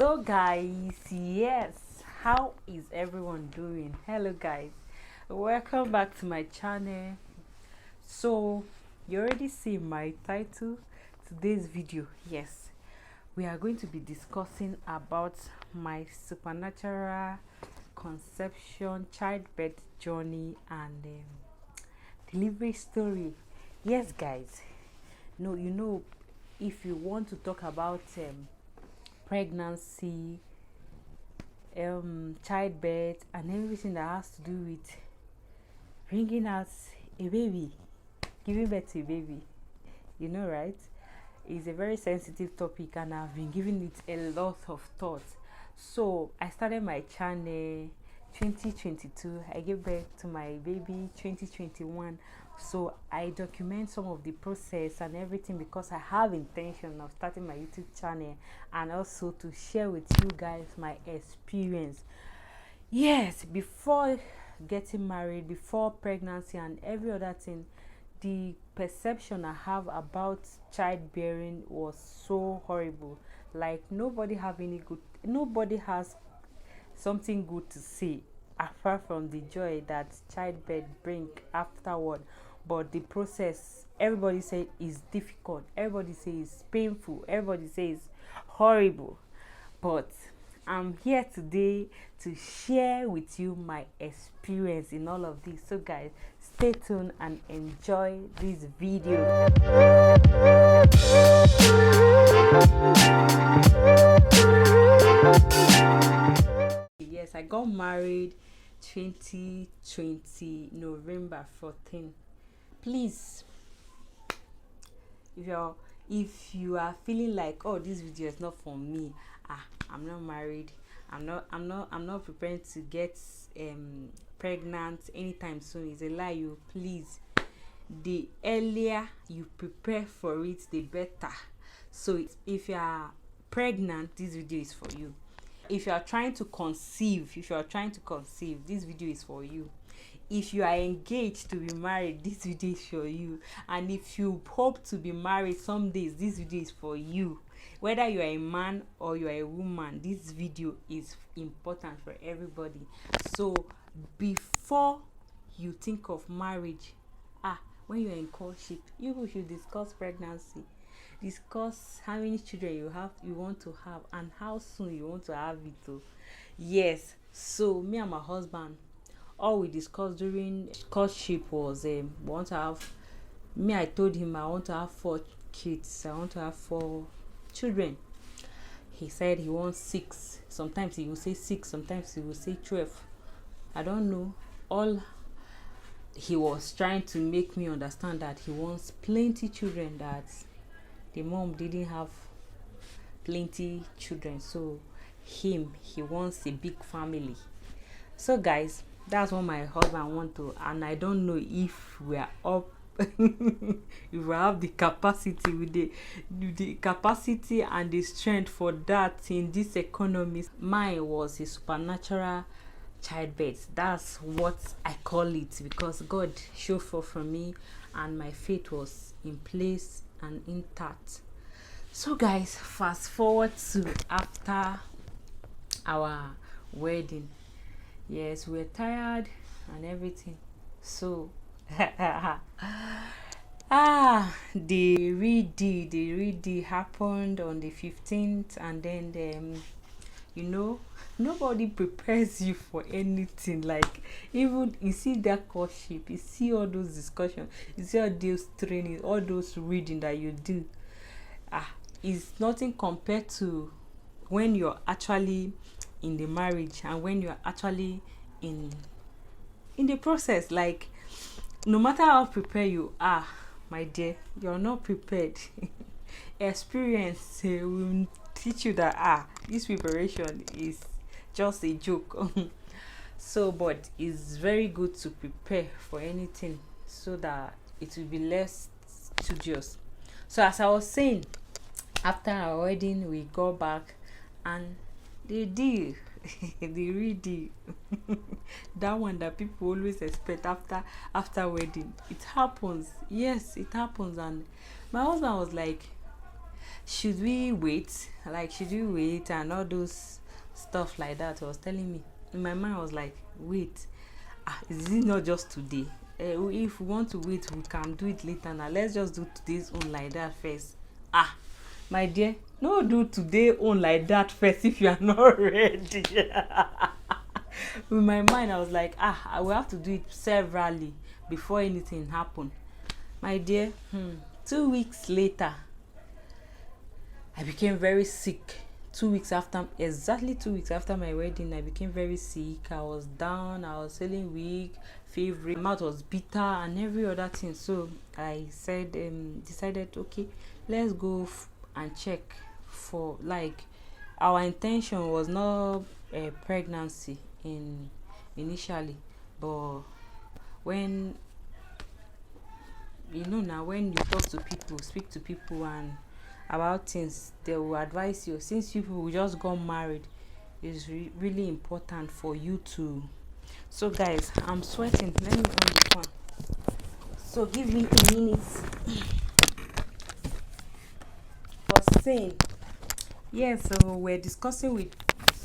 So guys, yes, how is everyone doing? Hello guys, welcome back to my channel. So you already see my title. Today's video, yes, we are going to be discussing about my supernatural conception, childbirth journey, and delivery story. Yes guys, no, if you want to talk about pregnancy, childbirth, and everything that has to do with bringing out a baby, giving birth to a baby, right? It's a very sensitive topic, and I've been giving it a lot of thought. So I started my channel 2022. I gave birth to my baby 2021. So I document some of the process and everything because I have intention of starting my YouTube channel and also to share with you guys my experience. Yes, before getting married, before pregnancy and every other thing, the perception I have about childbearing was so horrible. Like nobody has something good to say apart from the joy that childbirth bring afterward. But the process, everybody say is difficult, everybody says painful, everybody says horrible. But I'm here today to share with you my experience in all of this. So guys, stay tuned and enjoy this video. Yes, I got married 2020 November 14. Please, if you are feeling like, oh, this video is not for me, I'm not married, I'm not preparing to get pregnant anytime soon, is a lie. You please, the earlier you prepare for it, the better. So if you are pregnant, this video is for you. If you are trying to conceive, this video is for you. If you are engaged to be married, this video is for you. And if you hope to be married some days, this video is for you. Whether you are a man or you are a woman, this video is important for everybody. So before you think of marriage, when you are in courtship, you should discuss pregnancy, discuss how many children you want to have, and how soon you want to have it too. Yes, so me and my husband, all we discussed during courtship was I told him I want to have 4 kids, I want to have 4 children. He said he wants 6. Sometimes he will say 6, sometimes he will say 12. I don't know. All he was trying to make me understand that he wants plenty children, that the mom didn't have plenty children, so he wants a big family. So guys, that's what my husband want to, and I don't know if we are up if we have the capacity, with the capacity and the strength for that in this economy. Mine was a supernatural childbirth. That's what I call it, because God showed forth for me and my faith was in place and intact. So guys, fast forward to after our wedding. Yes, we're tired and everything. So the read happened on the 15th, and then nobody prepares you for anything. Like, even you see that courtship, you see all those discussions, you see all those training, all those reading that you do, is nothing compared to when you're actually in the marriage and when you're actually in the process. Like, no matter how prepared you are, my dear, you're not prepared. Experience will teach you that this preparation is just a joke. So, but it's very good to prepare for anything so that it will be less studious. So as I was saying, after our wedding, we go back and the deal, the real deal, that one that people always expect after wedding, it happens. Yes, it happens. And my husband was like, should we wait? Like, should we wait and all those stuff like that? He was telling me. In my mind, I was like, wait, is it not just today? If we want to wait, we can do it later. Now, let's just do today's own like that first. My dear, no do today own like that first if you are not ready. In my mind, I was like, I will have to do it severally before anything happen. My dear, 2 weeks later, I became very sick. 2 weeks after, exactly 2 weeks after my wedding, I became very sick. I was down, I was feeling weak, fever, my mouth was bitter, and every other thing. So I said, decided, okay, let's go and check for, like, our intention was not a pregnancy initially, but when now, when you talk to people, speak to people and about things, they will advise you. Since people just got married, it's really important for you to. So guys, I'm sweating. Let me on the phone. So give me a minute. Was saying, yes. So we're discussing with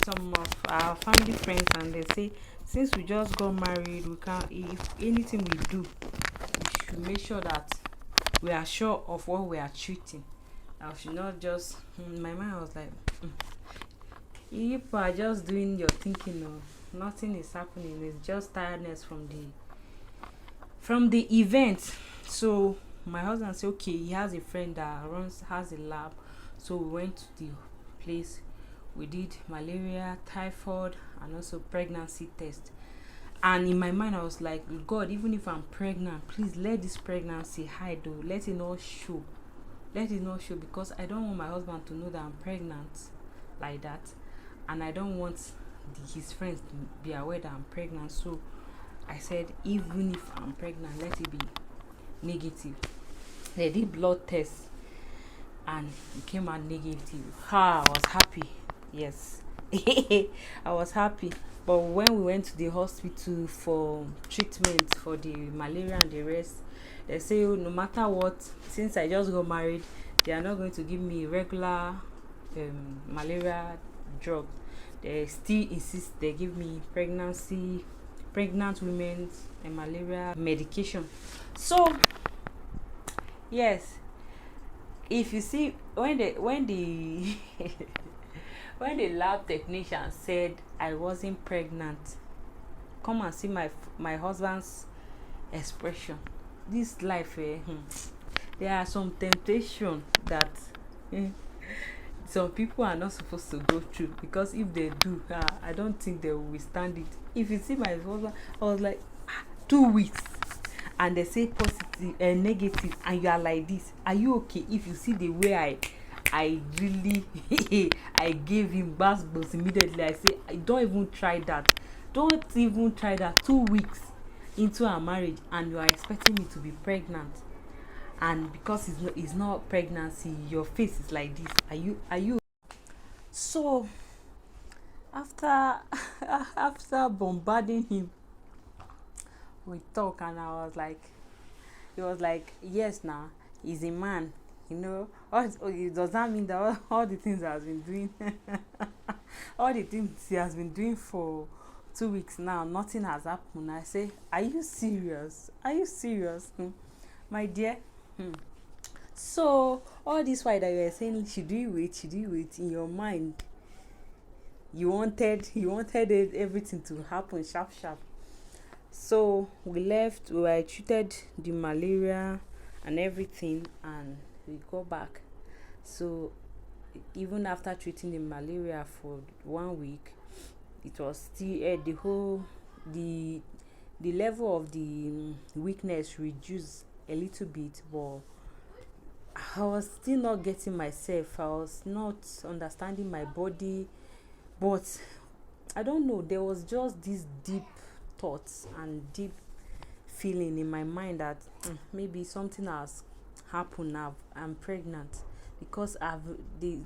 some of our family friends, and they say, since we just got married, we can, if anything we do, we should make sure that we are sure of what we are treating. I should not just. In my mind, I was like, you people are just doing your thinking. No, nothing is happening. It's just tiredness from the event. So my husband said, okay, he has a friend that has a lab. So we went to the place. We did malaria, typhoid, and also pregnancy test. And in my mind, I was like, God, even if I'm pregnant, please let this pregnancy hide, though. Let it not show. Let it not show, because I don't want my husband to know that I'm pregnant like that. And I don't want his friends to be aware that I'm pregnant. So I said, even if I'm pregnant, let it be negative. They did blood tests and it came out negative. I was happy. Yes. I was happy. But when we went to the hospital for treatment for the malaria and the rest, they say, no matter what, since I just got married, they are not going to give me regular malaria drug. They still insist they give me pregnant women's and malaria medication. So yes, if you see, when the when the lab technician said I wasn't pregnant, come and see my husband's expression. This life, there are some temptation that some people are not supposed to go through, because if they do, I don't think they will withstand it. If you see my husband, I was like, 2 weeks, and they say positive and negative, and you are like this. Are you okay? If you see the way I really I gave him basketballs immediately. I say, don't even try that. Don't even try that. 2 weeks into our marriage, and you are expecting me to be pregnant, and because it's not pregnancy, your face is like this. Are you so after after bombarding him with talk, and he was like, yes, now he's a man, it does not mean that all the things he has been doing all the things he has been doing for 2 weeks now, nothing has happened. I say, are you serious? My dear? So all this while that you were saying, should we wait, in your mind you wanted everything to happen sharp. So we left, I treated the malaria and everything, and we go back. So even after treating the malaria for 1 week, it was still the level of the weakness reduced a little bit, but I was still not getting myself. I was not understanding my body, but I don't know, there was just this deep thoughts and deep feeling in my mind that maybe something has happened now. I'm pregnant, because the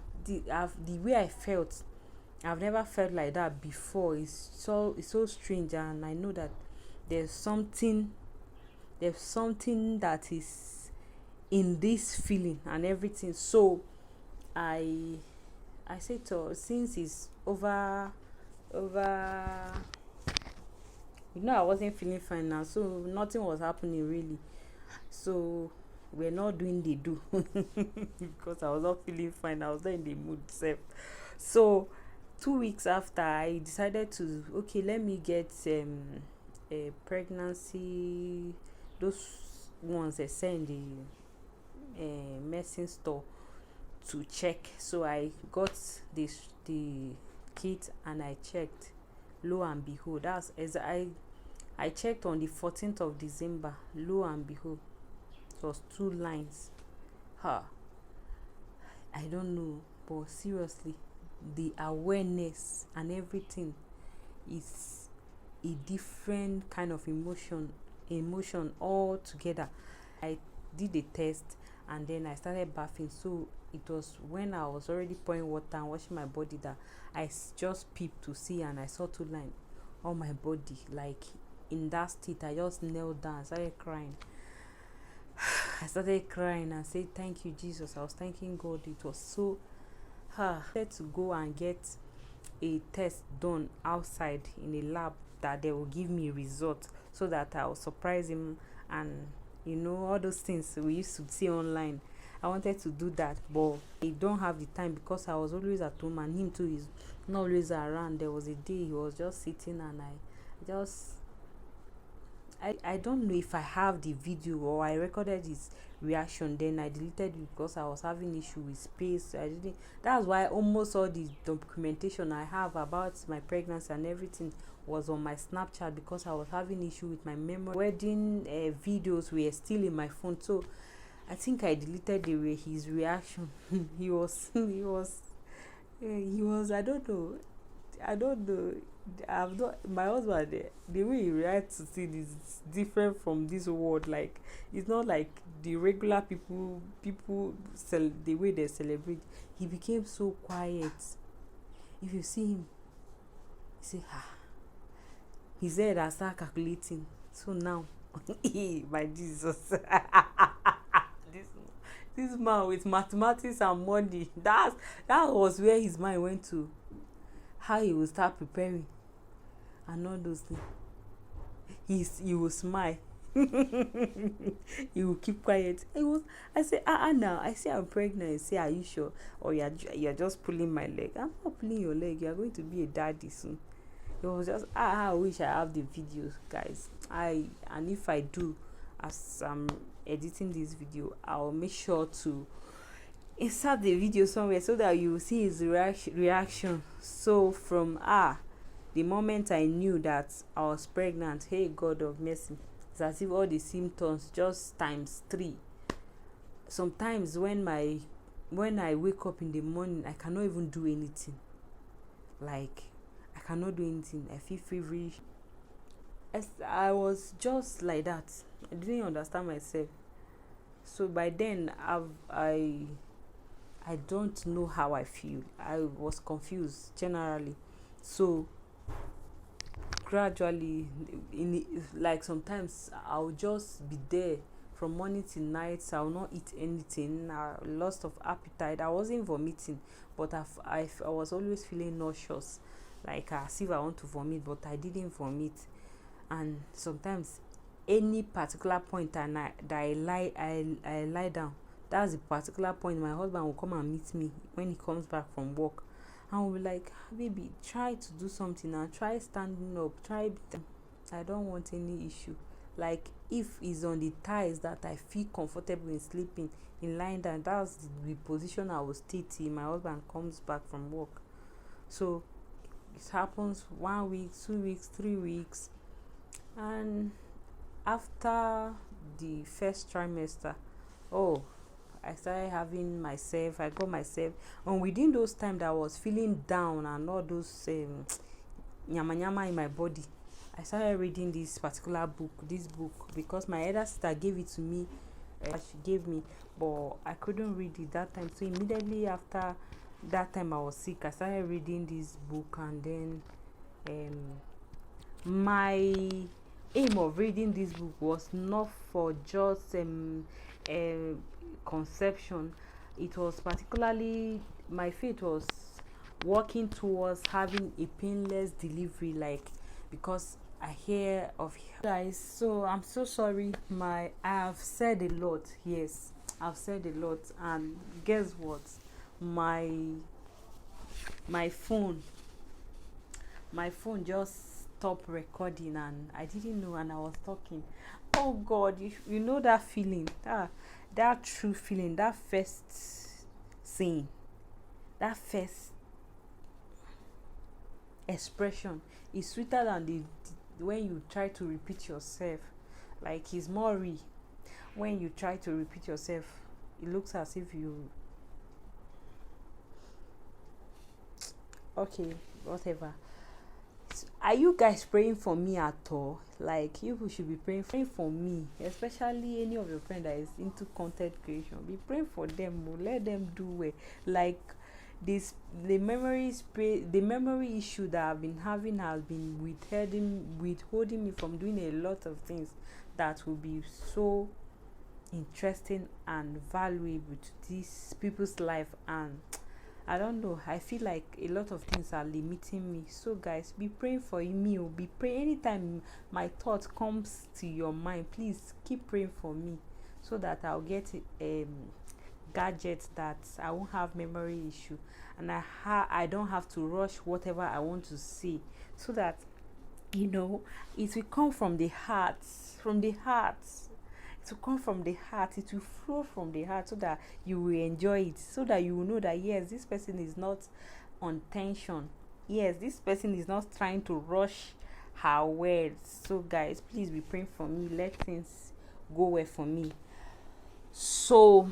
way I felt, I've never felt like that before. It's so strange, and I know that there's something that is in this feeling and everything. So I said to her, since it's over, I wasn't feeling fine now, so nothing was happening really. So we're not doing the do because I was not feeling fine. I was not in the mood self. So 2 weeks after, I decided to, okay, let me get a pregnancy, those ones they send the medicine store to check. So I got the kit and I checked. Lo and behold, that's as I checked on the 14th of December. Lo and behold, it was 2 lines. I don't know, but seriously, the awareness and everything is a different kind of emotion all together. I did a test and then I started bathing. So it was when I was already pouring water and washing my body that I just peeped to see, and I saw 2 lines on my body. Like in that state, I just knelt down, started crying. I started crying and said, "Thank you, Jesus." I was thanking God. It was so I had to go and get a test done outside in a lab that they will give me a result, so that I will surprise him, and all those things we used to see online. I wanted to do that, but I don't have the time because I was always at home, and him too is not always around. There was a day he was just sitting, and I don't know if I have the video or I recorded his reaction, then I deleted it because I was having issue with space. That's why almost all the documentation I have about my pregnancy and everything was on my Snapchat, because I was having issue with my memory. Wedding videos were still in my phone, so I think I deleted his reaction. he was I don't know. I've not, my husband, the way he reacts to things is different from this world. Like, it's not like the regular people the way they celebrate. He became so quiet. If you see him, you say, his head has started calculating. So now, by Jesus, this man with mathematics and money, that was where his mind went to. How he will start preparing and all those things. He will smile. He will keep quiet. I say, now I say I'm pregnant. He say, are you sure? Or you're just pulling my leg. I'm not pulling your leg. You're going to be a daddy soon. It was just, I wish I have the videos, guys. And if I do, as I'm editing this video, I'll make sure to insert the video somewhere so that you will see his reaction. So from the moment I knew that I was pregnant, hey God of mercy, it's as if all the symptoms just times 3. Sometimes when I wake up in the morning, I cannot even do anything. Like, I cannot do anything. I feel feverish. I was just like that. I didn't understand myself. So by then I don't know how I feel. I was confused generally. So gradually, like sometimes I'll just be there from morning till night. I'll not eat anything. Loss of appetite. I wasn't vomiting, but I was always feeling nauseous, like as if I want to vomit, but I didn't vomit. And sometimes any particular point that I lie down, that's the particular point my husband will come and meet me when he comes back from work, and we'll be like, baby, try to do something and try standing up, I don't want any issue. Like, if it's on the thighs that I feel comfortable in sleeping, in lying down, that's the position I will stay till my husband comes back from work. So it happens 1 week, 2 weeks, 3 weeks, and after the first trimester, I started having myself. I got myself, and within those times that I was feeling down and all those nyama nyama in my body, I started reading this particular book, because my elder sister gave it to me. She gave me, but I couldn't read it that time. So immediately after that time I was sick, I started reading this book, and then my aim of reading this book was not for just conception. it was particularly, my faith was working towards having a painless delivery, like, because I hear of guys. So I'm so sorry, I have said a lot. Yes, I've said a lot, and guess what, my my phone just stopped recording, and I didn't know, and I was talking. Oh God, you know that feeling, that true feeling, that first scene, that first expression is sweeter than when you try to repeat yourself. Like, it's more real. When you try to repeat yourself, it looks as if you, okay, whatever. Are you guys praying for me at all? Like, you should be praying for me, especially any of your friends that is into content creation. Be praying for them. Let them do well. Like, the memory issue that I've been having has been withholding me from doing a lot of things that will be so interesting and valuable to these people's life. And I don't know, I feel like a lot of things are limiting me. So guys, be praying for me. Be praying anytime my thought comes to your mind. Please keep praying for me, so that I'll get gadgets that I won't have memory issue, and I don't have to rush whatever I want to see, so that, it will come from the heart. It will come from the heart. It will flow from the heart, so that you will enjoy it, so that you will know that, yes, this person is not on tension. Yes, this person is not trying to rush her words. So guys, please be praying for me. Let things go well for me. So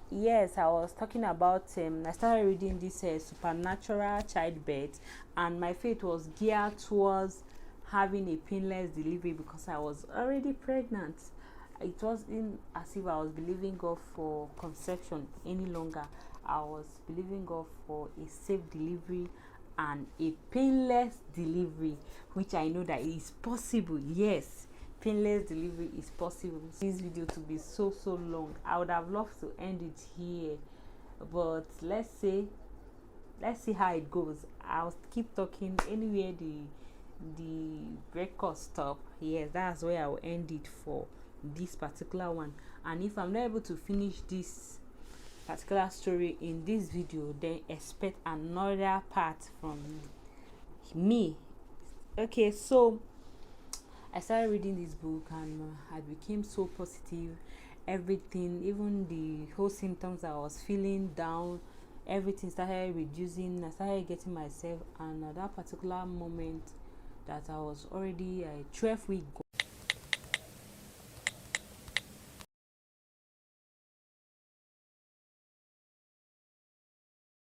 yes, I was talking about, I started reading this supernatural childbirth, and my faith was geared towards having a painless delivery, because I was already pregnant. It wasn't as if I was believing God for conception any longer. I was believing God for a safe delivery and a painless delivery, which I know that is possible. Yes, painless delivery is possible. This video to be so long. I would have loved to end it here, but let's see how it goes. I'll keep talking anywhere the record stop. Yes, that's where I'll end it for this particular one. And if I'm not able to finish this particular story in this video, then expect another part from me. Okay, so I started reading this book, and I became so positive. Everything, even the whole symptoms I was feeling down, everything started reducing. I started getting myself, and at that particular moment that I was already a 12-week